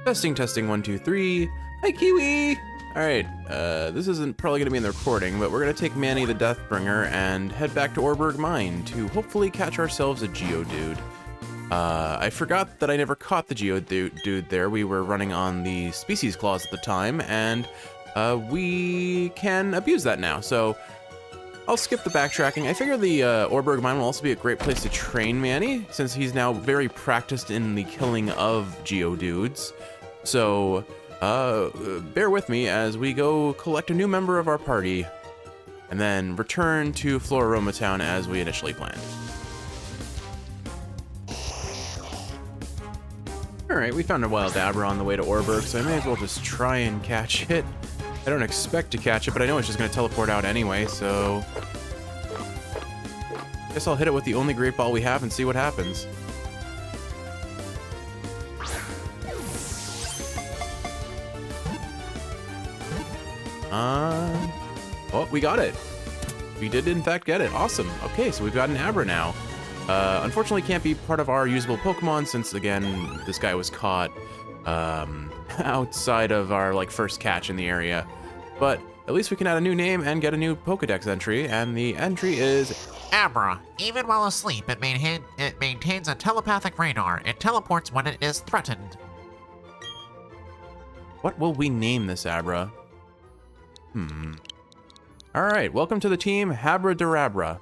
Testing, testing, 1, 2, 3. Hi, Kiwi! Alright, this isn't probably going to be in the recording, but we're going to take Manny the Deathbringer and head back to Orberg Mine to hopefully catch ourselves a Geodude. I forgot that I never caught the Geodude there. We were running on the species clause at the time, and we can abuse that now, so I'll skip the backtracking. I figure the Orberg Mine will also be a great place to train Manny, since he's now very practiced in the killing of Geodudes. So, bear with me as we go collect a new member of our party, and then return to Floroma Town as we initially planned. Alright, we found a wild Abra on the way to Orberg, so I may as well just try and catch it. I don't expect to catch it, but I know it's just going to teleport out anyway, so guess I'll hit it with the only Great Ball we have and see what happens. Oh, we got it. We did in fact get it. Awesome. Okay, so we've got an Abra now. Unfortunately can't be part of our usable Pokemon since, again, this guy was caught outside of our first catch in the area. But at least we can add a new name and get a new Pokedex entry, and the entry is Abra. Even while asleep, it maintains a telepathic radar. It teleports when it is threatened. What will we name this Abra? Alright, welcome to the team, Habra-Durabra.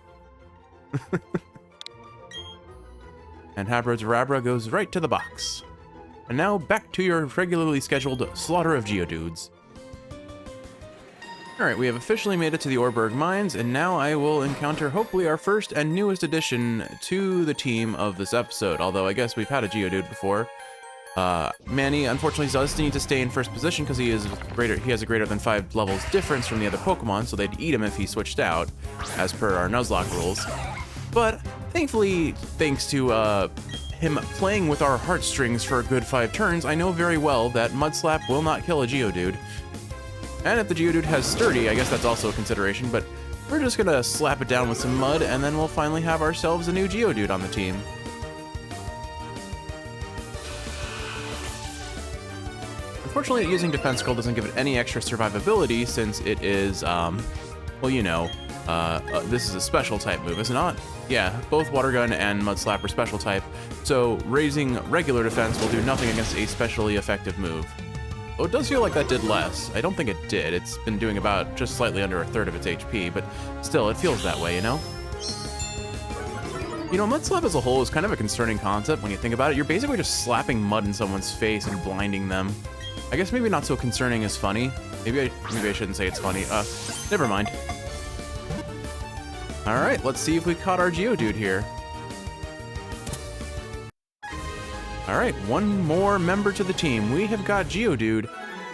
And Habra-Durabra goes right to the box. And now back to your regularly scheduled slaughter of Geodudes. Alright, we have officially made it to the Orberg Mines, and now I will encounter hopefully our first and newest addition to the team of this episode, although I guess we've had a Geodude before. Manny unfortunately does need to stay in first position because he has a greater than 5 levels difference from the other Pokemon, so they'd eat him if he switched out, as per our Nuzlocke rules. But thankfully, thanks to him playing with our heartstrings for a good 5 turns, I know very well that Mudslap will not kill a Geodude. And if the Geodude has Sturdy, I guess that's also a consideration, but we're just gonna slap it down with some mud, and then we'll finally have ourselves a new Geodude on the team. Unfortunately, using Defense Scroll doesn't give it any extra survivability since it is, well, you know, this is a special type move, is it not? Yeah, both Water Gun and Mudslap are special type, so raising regular defense will do nothing against a specially effective move. Oh, it does feel like that did less. I don't think it did. It's been doing about just slightly under a third of its HP, but still, it feels that way, you know? You know, Mudslap as a whole is kind of a concerning concept when you think about it. You're basically just slapping mud in someone's face and blinding them. I guess maybe not so concerning as funny. Maybe I shouldn't say it's funny. Never mind. Alright, let's see if we caught our Geodude here. Alright, one more member to the team. We have got Geodude,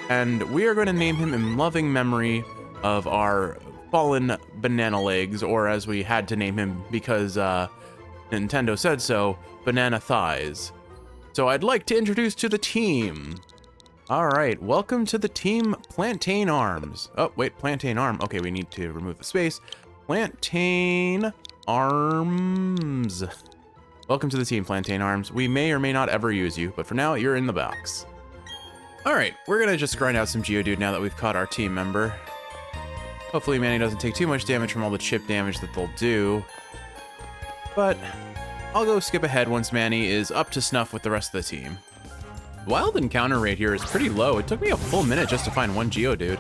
and we are going to name him in loving memory of our fallen banana legs, or as we had to name him because Nintendo said so, Banana Thighs. So I'd like to introduce to the team. Alright, welcome to the team Plantain Arms. Oh, wait, Plantain Arm. Okay, we need to remove the space. Plantain Arms. Welcome to the team, Plantain Arms. We may or may not ever use you, but for now, you're in the box. Alright, we're gonna just grind out some Geodude now that we've caught our team member. Hopefully Manny doesn't take too much damage from all the chip damage that they'll do. But I'll go skip ahead once Manny is up to snuff with the rest of the team. The wild encounter rate here is pretty low. It took me a full minute just to find one Geodude.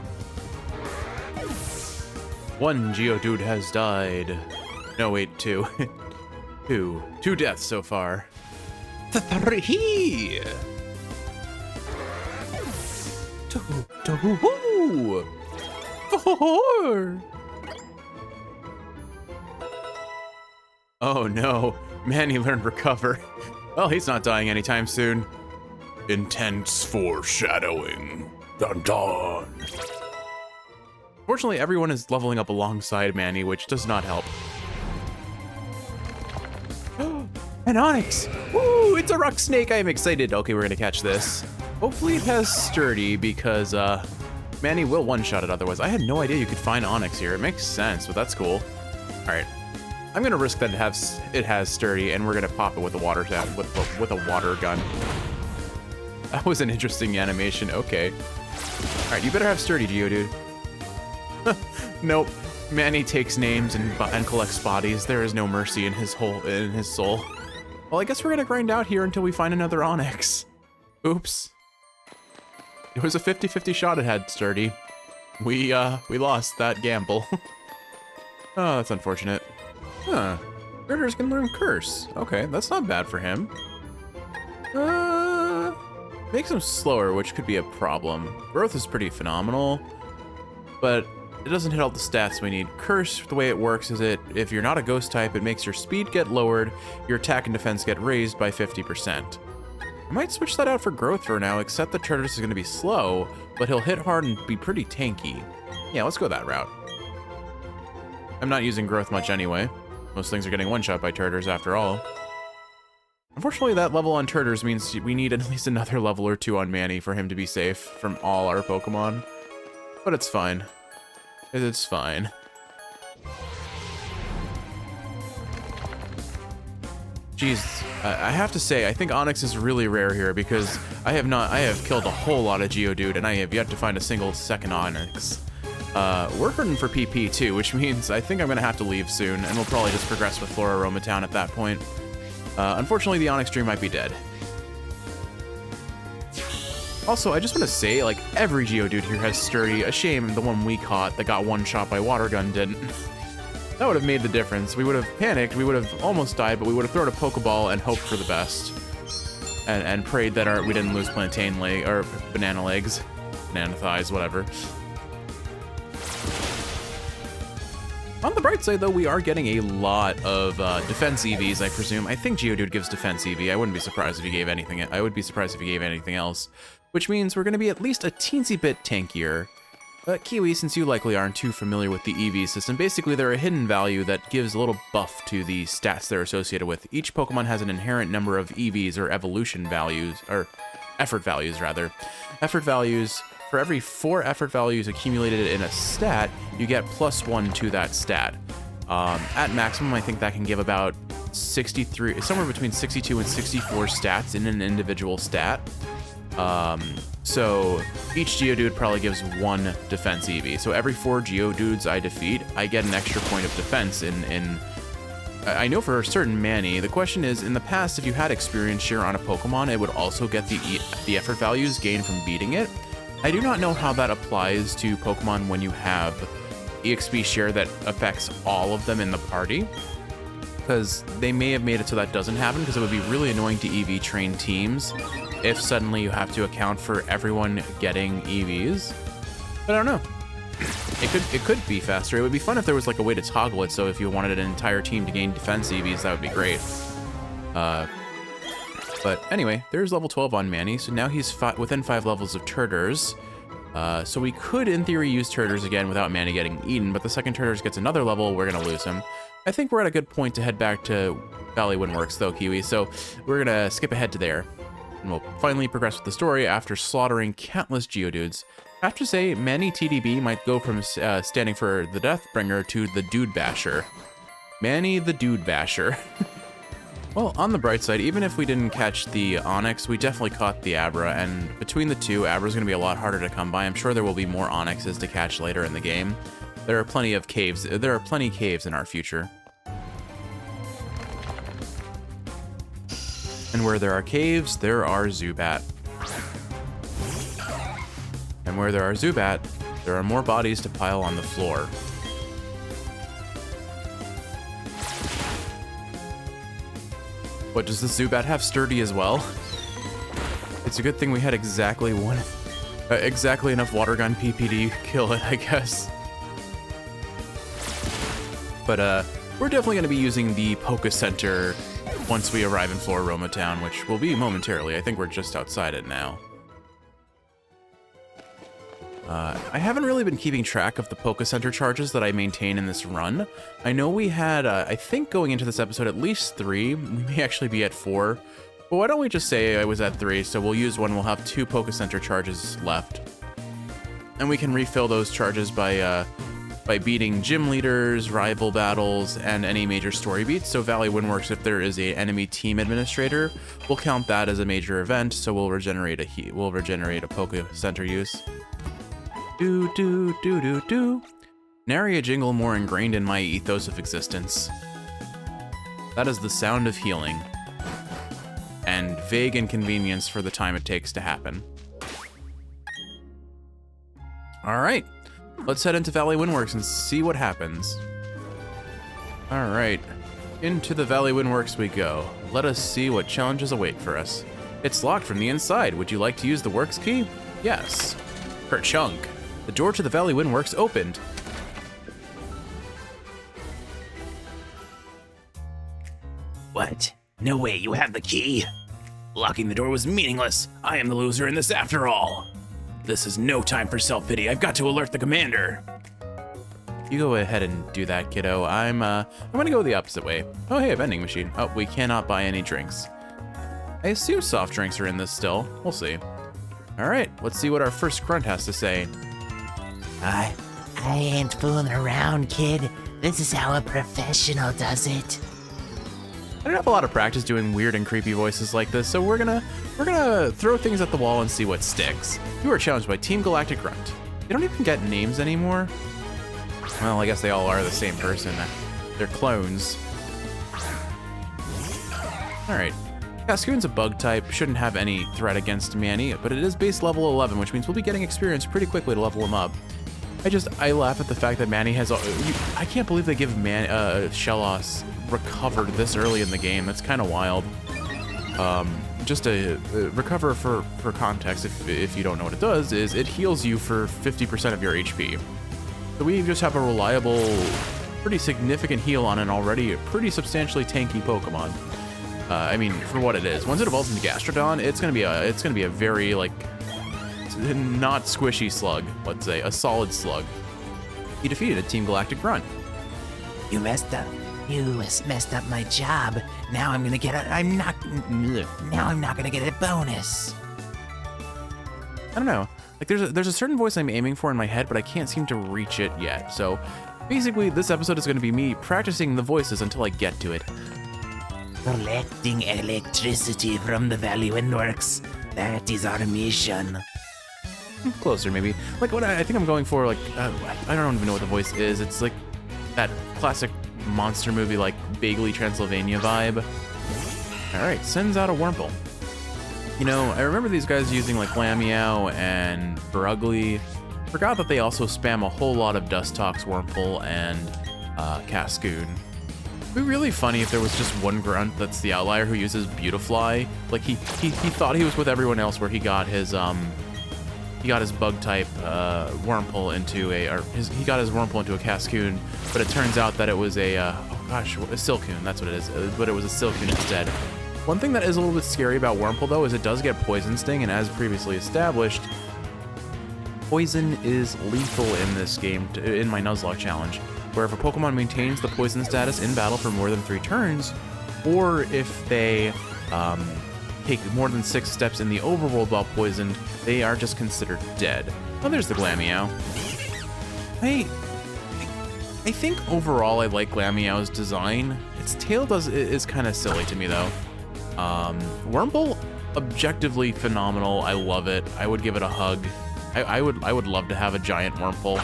One Geodude has died. No, wait, 2. Two deaths so far. 3! 2, 4! Oh no, Manny learned Recover. Well, he's not dying anytime soon. Intense foreshadowing. Dun dun. Fortunately, everyone is leveling up alongside Manny, which does not help. An Onyx! Woo! It's a rock snake! I am excited. Okay, we're gonna catch this. Hopefully it has Sturdy, because Manny will one-shot it otherwise. I had no idea you could find Onyx here. It makes sense, but that's cool. Alright. I'm gonna risk that it has Sturdy, and we're gonna pop it with a water gun. That was an interesting animation. Okay. All right, you better have sturdy, Geodude. Nope. Manny takes names and collects bodies. There is no mercy in his soul. Well, I guess we're gonna grind out here until we find another Onyx. Oops. It was a 50-50 shot it had sturdy. We lost that gamble. Oh, that's unfortunate. Huh. Turtles can learn Curse. Okay, that's not bad for him. Makes him slower, which could be a problem. Growth is pretty phenomenal, but it doesn't hit all the stats we need. Curse, the way it works is if you're not a ghost type, it makes your speed get lowered, your attack and defense get raised by 50%. I might switch that out for growth for now, except the Turtles is going to be slow, but he'll hit hard and be pretty tanky. Yeah, let's go that route. I'm not using growth much anyway. Most things are getting one-shot by Turtles after all. Unfortunately, that level on Turtles means we need at least another level or 2 on Manny for him to be safe from all our Pokemon. But it's fine. It's fine. Jeez, I have to say, I think Onyx is really rare here because I have killed a whole lot of Geodude and I have yet to find a single second Onyx. We're hurting for PP too, which means I think I'm gonna have to leave soon and we'll probably just progress with Flora Town at that point. Unfortunately, the Onyx Dream might be dead. Also, I just want to say, like, every Geodude here has sturdy. A shame the one we caught that got one shot by Water Gun didn't. That would have made the difference. We would have panicked, we would have almost died, but we would have thrown a Pokeball and hoped for the best. And prayed that we didn't lose plantain leg or banana legs. Banana thighs, whatever. On the bright side, though, we are getting a lot of defense EVs, I presume. I think Geodude gives defense EV. I wouldn't be surprised if he gave anything. I would be surprised if he gave anything else. Which means we're going to be at least a teensy bit tankier. But Kiwi, since you likely aren't too familiar with the EV system, basically they're a hidden value that gives a little buff to the stats they're associated with. Each Pokemon has an inherent number of EVs, or evolution values, or effort values, rather. Effort values. For every 4 effort values accumulated in a stat, you get +1 to that stat. At maximum, I think that can give about 63, somewhere between 62 and 64 stats in an individual stat. So each Geodude probably gives 1 defense EV. So every 4 Geodudes I defeat, I get an extra point of defense I know for certain Manny. The question is, in the past, if you had experience share on a Pokemon, it would also get the effort values gained from beating it. I do not know how that applies to Pokemon when you have EXP share that affects all of them in the party, because they may have made it so that doesn't happen, because it would be really annoying to EV train teams if suddenly you have to account for everyone getting EVs. But I don't know. It could be faster. It would be fun if there was like a way to toggle it, so if you wanted an entire team to gain defense EVs, that would be great. But anyway, there's level 12 on Manny, so now he's within 5 levels of Turtles. So we could, in theory, use Turtles again without Manny getting eaten, but the second Turtles gets another level, we're gonna lose him. I think we're at a good point to head back to Valley Windworks, though, Kiwi, so we're gonna skip ahead to there. And we'll finally progress with the story after slaughtering countless Geodudes. I have to say, Manny TDB might go from standing for the Deathbringer to the Dude Basher. Manny the Dude Basher. Well, on the bright side, even if we didn't catch the Onyx, we definitely caught the Abra, and between the two, Abra's going to be a lot harder to come by. I'm sure there will be more Onyxes to catch later in the game. There are plenty of caves. There are plenty of caves in our future. And where there are caves, there are Zubat. And where there are Zubat, there are more bodies to pile on the floor. What, does the Zubat have sturdy as well? It's a good thing we had exactly enough Water Gun PP to kill it, I guess. But we're definitely going to be using the Poké Center once we arrive in Flora Town, which will be momentarily. I think we're just outside it now. I haven't really been keeping track of the Poké Center charges that I maintain in this run. I know we had, I think going into this episode, at least 3. We may actually be at 4. But why don't we just say I was at 3, so we'll use one. We'll have 2 Poké Center charges left. And we can refill those charges by by beating gym leaders, rival battles, and any major story beats. So Valley Windworks, if there is a enemy team administrator, we'll count that as a major event. So we'll regenerate a Poke Center use. Do do do do do. Nary a jingle more ingrained in my ethos of existence. That is the sound of healing, and vague inconvenience for the time it takes to happen. All right, let's head into Valley Windworks and see what happens. All right, into the Valley Windworks we go. Let us see what challenges await for us. It's locked from the inside. Would you like to use the works key? Yes. Kerchunk. The door to the Valley Windworks opened. What? No way you have the key? Locking the door was meaningless. I am the loser in this after all. This is no time for self-pity. I've got to alert the commander. You go ahead and do that, kiddo. I'm gonna go the opposite way. Oh, hey, a vending machine. Oh, we cannot buy any drinks. I assume soft drinks are in this still. We'll see. All right, let's see what our first grunt has to say. I ain't fooling around, kid. This is how a professional does it. I don't have a lot of practice doing weird and creepy voices like this, so we're gonna throw things at the wall and see what sticks. You are challenged by Team Galactic Grunt. They don't even get names anymore. Well, I guess they all are the same person. They're clones. All right. Cascoon's a bug type, shouldn't have any threat against Manny, but it is base level 11, which means we'll be getting experience pretty quickly to level him up. I laugh at the fact that Manny has. I can't believe they give Shellos recovered this early in the game. That's kind of wild. Just to recover for context, if you don't know what it does, is it heals you for 50% of your HP. So we just have a reliable, pretty significant heal on an already pretty substantially tanky Pokemon. I mean, for what it is. Once it evolves into Gastrodon, it's gonna be a very like not squishy slug, let's say, a solid slug. He defeated a Team Galactic Grunt. You messed up. You messed up my job. Now I'm gonna get a. Now I'm not gonna get a bonus. I don't know. Like there's a certain voice I'm aiming for in my head, but I can't seem to reach it yet. So basically, this episode is going to be me practicing the voices until I get to it. Collecting electricity from the Valley Windworks. That is our mission. Closer, maybe. Like what I think I'm going for. Like I don't even know what the voice is. It's like that classic monster movie, like vaguely Transylvania vibe. All right, sends out a Wurmple. You know, I remember these guys using like Lamiao and Brugly. Forgot that they also spam a whole lot of Dustox, Wurmple, and Cascoon. It'd be really funny if there was just one grunt that's the outlier who uses Beautifly. Like he thought he was with everyone else, where he got his bug type Wurmple into he got his Wurmple into a Cascoon, but it turns out that it was a Silcoon. That's what it is. But it was a Silcoon instead. One thing that is a little bit scary about Wurmple, though, is it does get Poison Sting, and as previously established, poison is lethal in this game, in my Nuzlocke challenge, where if a Pokemon maintains the poison status in battle for more than 3 turns, or if they take more than 6 steps in the overworld while poisoned, they are just considered dead. Oh, there's the Glameow. I think overall I like Glameow's design. Its tail is kind of silly to me, though. Wurmple, objectively phenomenal. I love it. I would give it a hug. I would love to have a giant Wurmple.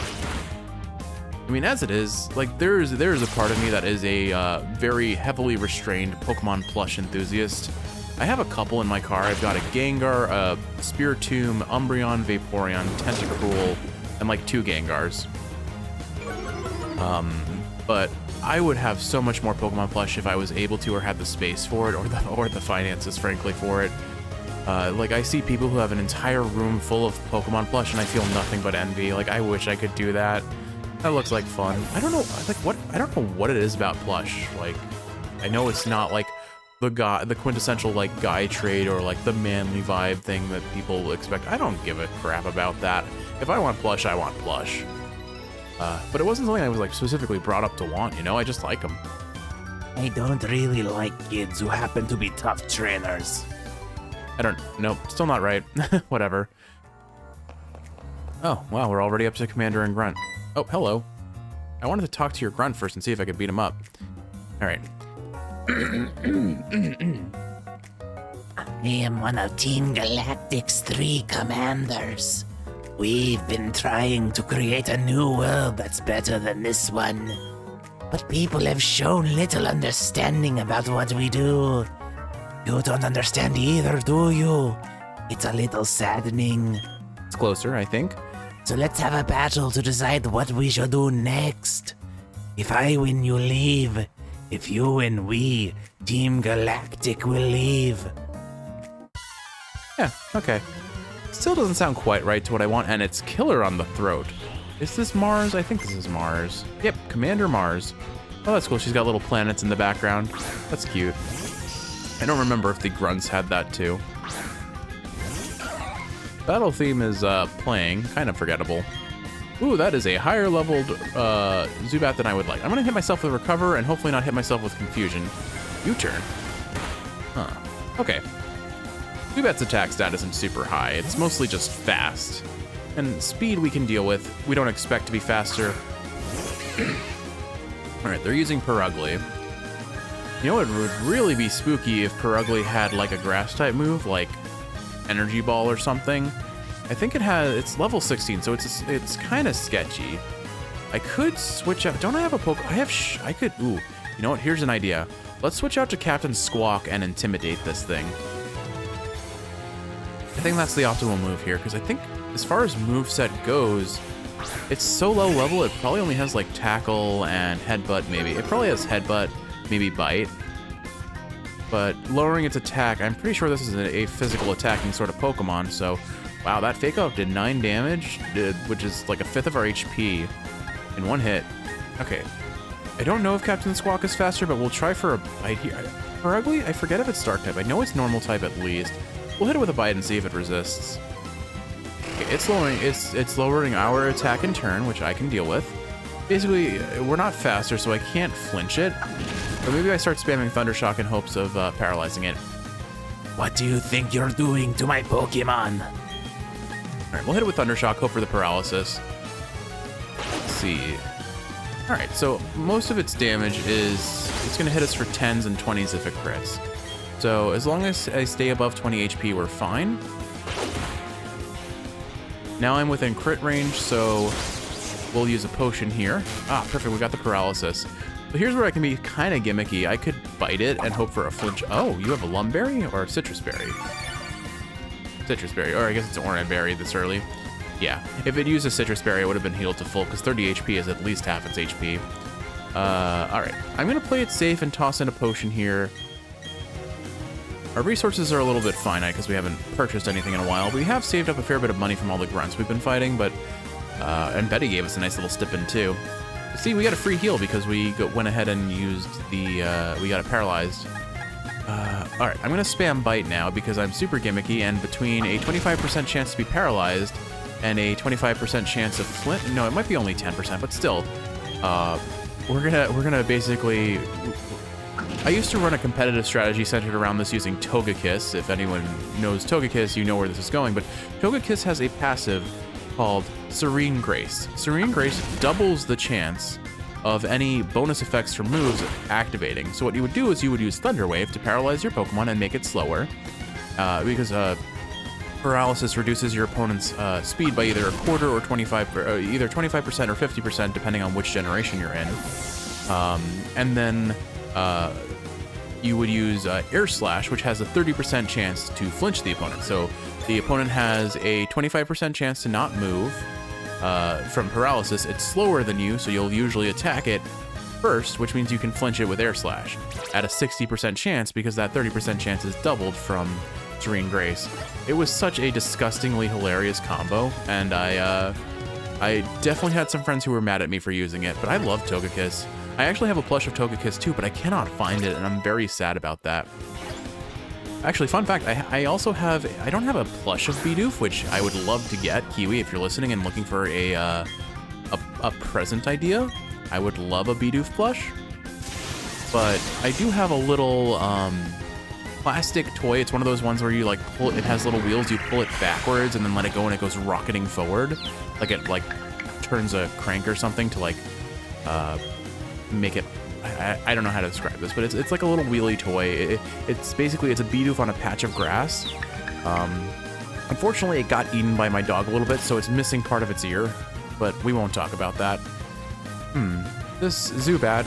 I mean, as it is, like there is a part of me that is a very heavily restrained Pokemon plush enthusiast. I have a couple in my car. I've got a Gengar, a Spiritomb, Umbreon, Vaporeon, Tentacruel, and like 2 Gengars. But I would have so much more Pokemon plush if I was able to, or had the space for it, or the finances, frankly, for it. Like I see people who have an entire room full of Pokemon plush, and I feel nothing but envy. Like I wish I could do that. That looks like fun. I don't know, I don't know what it is about plush. Like, I know it's not like the quintessential like guy trait or like the manly vibe thing that people expect. I don't give a crap about that. If I want plush, I want plush. But it wasn't something I was like specifically brought up to want, you know? I just like them. I don't really like kids who happen to be tough trainers. Nope, still not right. Whatever. Oh, wow, we're already up to Commander and Grunt. Oh, hello. I wanted to talk to your grunt first and see if I could beat him up. All right. I am one of Team Galactic's 3 commanders. We've been trying to create a new world that's better than this one. But people have shown little understanding about what we do. You don't understand either, do you? It's a little saddening. It's closer, I think. So let's have a battle to decide what we should do next. If I win, you leave. If you win, we, Team Galactic, will leave. Yeah, okay. Still doesn't sound quite right to what I want, and it's killer on the throat. Is this Mars? I think this is Mars. Yep, Commander Mars. Oh, that's cool. She's got little planets in the background. That's cute. I don't remember if the grunts had that too. Battle theme is playing. Kind of forgettable. Ooh, that is a higher leveled Zubat than I would like. I'm gonna hit myself with Recover and hopefully not hit myself with Confusion. U-turn. Huh. Okay. Zubat's attack stat isn't super high. It's mostly just fast. And speed we can deal with. We don't expect to be faster. Alright, they're using Perugly. You know, it would really be spooky if Perugly had like a grass type move, like Energy Ball or something. I think it's level 16, so it's kind of sketchy. I could switch out. Don't I have a poke? I could. Ooh, you know what? Here's an idea. Let's switch out to Captain Squawk and intimidate this thing. I think that's the optimal move here, because I think as far as moveset goes, it's so low level, it probably only has like Tackle and Headbutt maybe. It probably has Headbutt, maybe Bite. But lowering its attack, I'm pretty sure this is a physical attacking sort of Pokemon, so wow, that Fake Out did 9 damage, which is like a fifth of our HP in one hit. Okay. I don't know if Captain Squawk is faster, but we'll try for a Bite here. Perugly, I forget if it's Dark type. I know it's Normal type at least. We'll hit it with a Bite and see if it resists. Okay, it's lowering our attack in turn, which I can deal with. Basically, we're not faster, so I can't flinch it. But maybe I start spamming Thundershock in hopes of paralyzing it. What do you think you're doing to my Pokemon? Alright, we'll hit it with Thundershock, hope for the paralysis. Let's see. Alright, so most of its damage it's going to hit us for 10s and 20s if it crits. So as long as I stay above 20 HP, we're fine. Now I'm within crit range, so we'll use a potion here. Ah, perfect, we got the paralysis. But here's where I can be kind of gimmicky. I could bite it and hope for a flinch. Oh, you have a Lumberry or a Citrus Berry? Citrus Berry, or I guess it's an Orange Berry this early. Yeah, if it used a Citrus Berry, it would have been healed to full, because 30 HP is at least half its HP. Alright, I'm going to play it safe and toss in a potion here. Our resources are a little bit finite because we haven't purchased anything in a while. We have saved up a fair bit of money from all the grunts we've been fighting, but and Betty gave us a nice little stipend too. See, we got a free heal because we went ahead and used the we got it paralyzed. All right, I'm gonna spam Bite now because I'm super gimmicky, and between a 25% chance to be paralyzed and a 25% chance of flint. No, it might be only 10%, but still, we're gonna basically. I used to run a competitive strategy centered around this using Togekiss. If anyone knows Togekiss, you know where this is going. But Togekiss has a passive called Serene Grace. Serene Grace doubles the chance of any bonus effects from moves activating. So what you would do is you would use Thunder Wave to paralyze your Pokemon and make it slower. Because paralysis reduces your opponent's speed by either a quarter or 25, either 25% or 50%, depending on which generation you're in. And then you would use Air Slash, which has a 30% chance to flinch the opponent. So the opponent has a 25% chance to not move from paralysis. It's slower than you, so you'll usually attack it first, which means you can flinch it with Air Slash at a 60% chance, because that 30% chance is doubled from Serene Grace. It was such a disgustingly hilarious combo, and I definitely had some friends who were mad at me for using it, but I love Togekiss. I actually have a plush of Togekiss too, but I cannot find it, and I'm very sad about that. Actually, fun fact, I also have, I don't have a plush of Bidoof, which I would love to get. Kiwi, if you're listening and looking for a present idea, I would love a Bidoof plush. But I do have a little plastic toy. It's one of those ones where you like pull, it has little wheels, you pull it backwards and then let it go and it goes rocketing forward. Like it like turns a crank or something to like make it, I don't know how to describe this, but it's like a little wheelie toy. It's basically, it's a Bidoof on a patch of grass. Unfortunately, it got eaten by my dog a little bit, so it's missing part of its ear, but we won't talk about that. This Zubat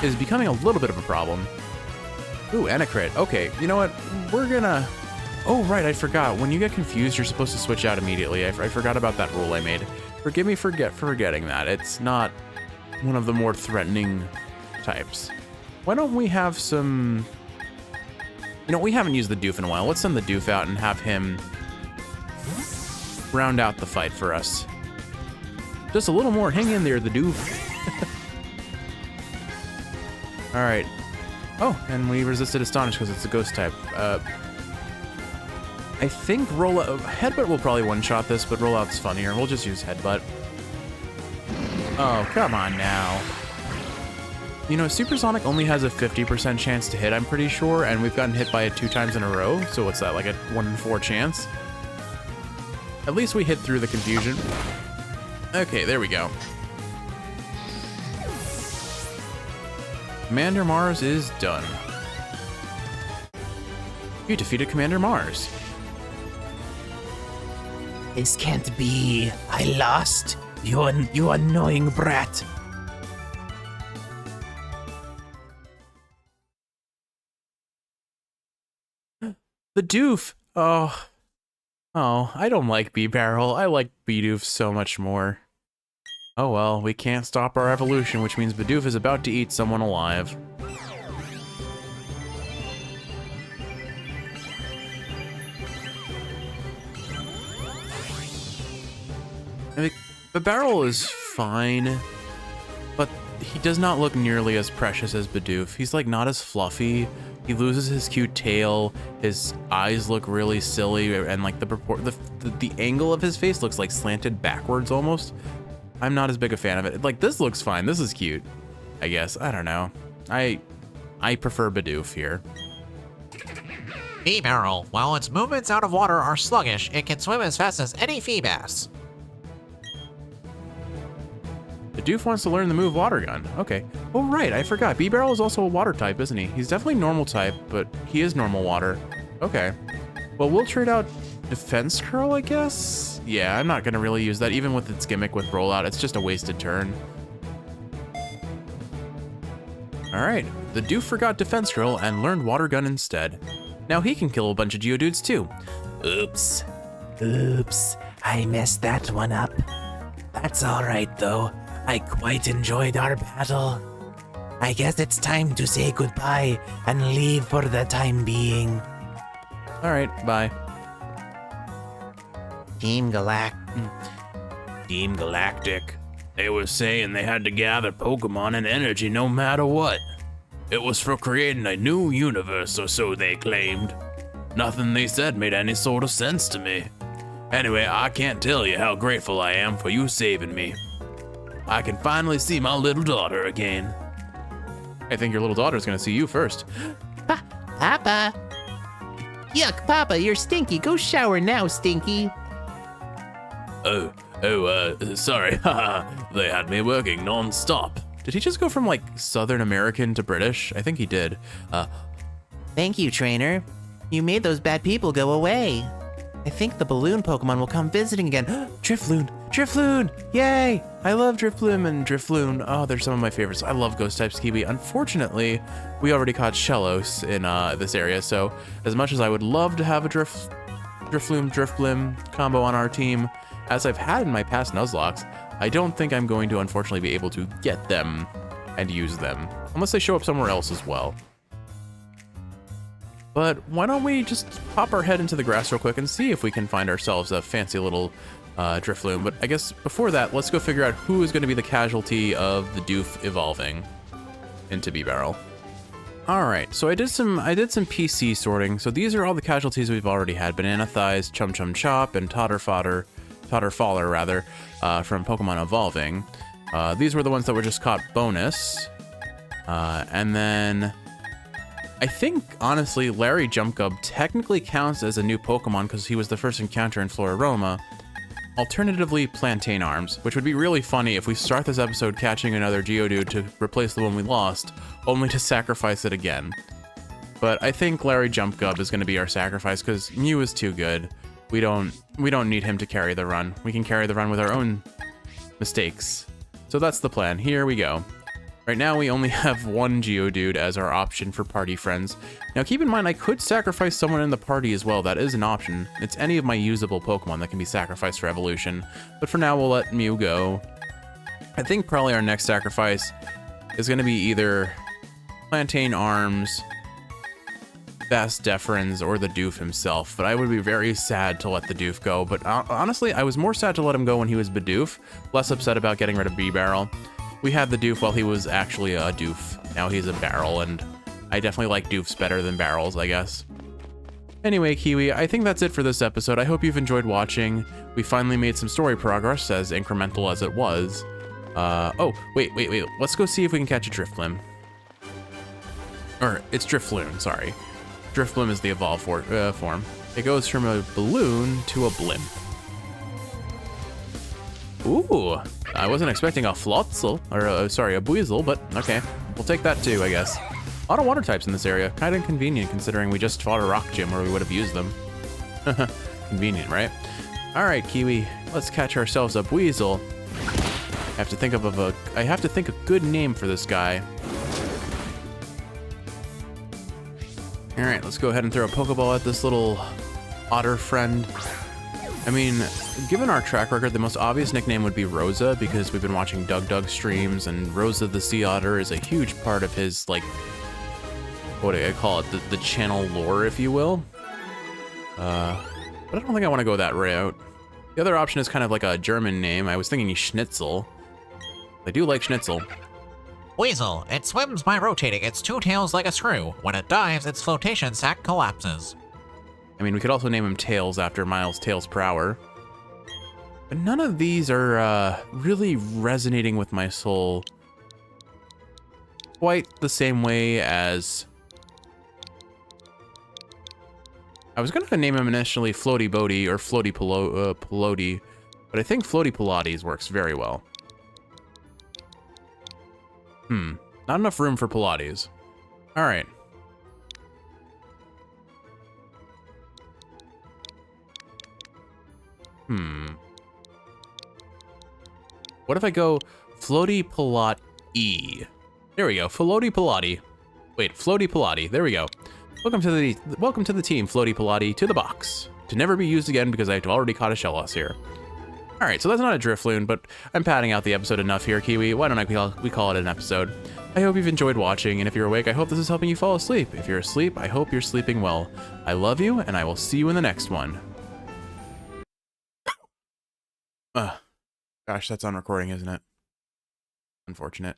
is becoming a little bit of a problem. Ooh, and a crit. Okay, you know what? We're gonna... Oh, right, I forgot. When you get confused, you're supposed to switch out immediately. I forgot about that rule I made. Forgive me for forgetting that. It's not one of the more threatening types. Why don't we have some... You know, we haven't used the Doof in a while. Let's send the Doof out and have him round out the fight for us. Just a little more. Hang in there, the Doof. All right. Oh, and we resisted Astonish because it's a ghost type. I think Headbutt will probably one-shot this, but Rollout's funnier. We'll just use Headbutt. Oh, come on now. You know, Supersonic only has a 50% chance to hit, I'm pretty sure, and we've gotten hit by it 2 times in a row, so what's that, like a 1 in 4 chance? At least we hit through the confusion. Okay, there we go. Commander Mars is done. You defeated Commander Mars. This can't be. I lost. You annoying brat. The Doof. Oh, I don't like B-Barrel. I like Bidoof so much more. Oh well, we can't stop our evolution, which means Bidoof is about to eat someone alive. I mean, B-Barrel is fine, but he does not look nearly as precious as Bidoof. He's like not as fluffy. He loses his cute tail. His eyes look really silly, and like the angle of his face looks like slanted backwards almost. I'm not as big a fan of it. Like, this looks fine. This is cute, I guess. I don't know. I prefer Bidoof here. B-Barrel. While its movements out of water are sluggish, it can swim as fast as any Feebas. Bidoof wants to learn the move Water Gun. Okay. Oh, right. I forgot. B-Barrel is also a water type, isn't he? He's definitely normal type, but he is normal water. Okay. Well, we'll trade out Defense Curl, I guess? Yeah, I'm not going to really use that. Even with its gimmick with Rollout, it's just a wasted turn. All right. The Doof forgot Defense Curl and learned Water Gun instead. Now he can kill a bunch of Geodudes, too. Oops. I messed that one up. That's all right, though. I quite enjoyed our battle. I guess it's time to say goodbye and leave for the time being. All right, bye. Team Galactic. Team Galactic. They were saying they had to gather Pokemon and energy no matter what. It was for creating a new universe, or so they claimed. Nothing they said made any sort of sense to me. Anyway, I can't tell you how grateful I am for you saving me. I can finally see my little daughter again. I think your little daughter's gonna see you first. Papa. Yuck, Papa, you're stinky. Go shower now, Stinky. Sorry. They had me working non-stop. Did he just go from like Southern American to British? I think he did. Thank you, trainer. You made those bad people go away. I think the balloon Pokemon will come visiting again. Drifloon! Drifloon! Yay! I love Drifloon and Drifloon. Oh, they're some of my favorites. I love ghost types, Kiwi. Unfortunately, we already caught Shellos in this area, so as much as I would love to have a Drifloon, Drifblim combo on our team, as I've had in my past Nuzlocks, I don't think I'm going to unfortunately be able to get them and use them, unless they show up somewhere else as well. But why don't we just pop our head into the grass real quick and see if we can find ourselves a fancy little Drifloon. But I guess before that, let's go figure out who is going to be the casualty of the Doof evolving into B-Barrel. All right, so I did some PC sorting. So these are all the casualties we've already had: Banana Thighs, Chum Chum Chop, and Totter Faller rather, from Pokemon Evolving. These were the ones that were just caught bonus, and then I think, honestly, Larry Jumpgub technically counts as a new Pokemon because he was the first encounter in Floraroma. Alternatively, plantain arms, which would be really funny if we start this episode catching another Geodude to replace the one we lost, only to sacrifice it again. But I think Larry Jump Gub is going to be our sacrifice because Mew is too good. We don't need him to carry the run. We can carry the run with our own mistakes. So that's the plan. Here we go. Right now we only have one Geodude as our option for party friends. Now keep in mind I could sacrifice someone in the party as well. That is an option. It's any of my usable Pokemon that can be sacrificed for evolution. But for now we'll let Mew go. I think probably our next sacrifice is going to be either Plantain Arms, Bass Deferens, or the Doof himself. But I would be very sad to let the Doof go. But honestly, I was more sad to let him go when he was Bidoof. Less upset about getting rid of B-Barrel. We had the Doof while he was actually a Doof. Now he's a Barrel, and I definitely like Doofs better than Barrels, I guess. Anyway, Kiwi, I think that's it for this episode. I hope you've enjoyed watching. We finally made some story progress, as incremental as it was. Oh, wait. Let's go see if we can catch a Drifblim. Or, it's Drifloon, sorry. Drifblim is the evolved form. It goes from a balloon to a blimp. Ooh, I wasn't expecting a Floatzel, or sorry, a Buizel, but okay. We'll take that too, I guess. A lot of water types in this area. Kind of inconvenient considering we just fought a rock gym where we would have used them. Convenient, right? All right, Kiwi, let's catch ourselves a Buizel. I have to think of a good name for this guy. All right, let's go ahead and throw a Pokeball at this little otter friend. I mean, given our track record, the most obvious nickname would be Rosa, because we've been watching Doug streams, and Rosa the Sea Otter is a huge part of his, like, what do I call it, the channel lore, if you will. But I don't think I want to go that route. The other option is kind of like a German name. I was thinking Schnitzel. I do like Schnitzel. Weasel. It swims by rotating its two tails like a screw. When it dives, its flotation sac collapses. I mean, we could also name him Tails after Miles Tails per Hour. But none of these are really resonating with my soul quite the same way as... I was going to name him initially Floaty Bodie or Floaty Pelote, but I think Floaty Pilates works very well. Not enough room for Pilates. All right. What if I go Floaty Pilot E? There we go, Floaty Pilati. Wait, Floaty Pilati. There we go. Welcome to the team, Floaty Pilati, to the box. To never be used again because I've already caught a Shellos here. All right, so that's not a Drifloon, but I'm padding out the episode enough here, Kiwi. Why don't we call it an episode? I hope you've enjoyed watching, and if you're awake, I hope this is helping you fall asleep. If you're asleep, I hope you're sleeping well. I love you, and I will see you in the next one. Gosh, that's on recording, isn't it? Unfortunate.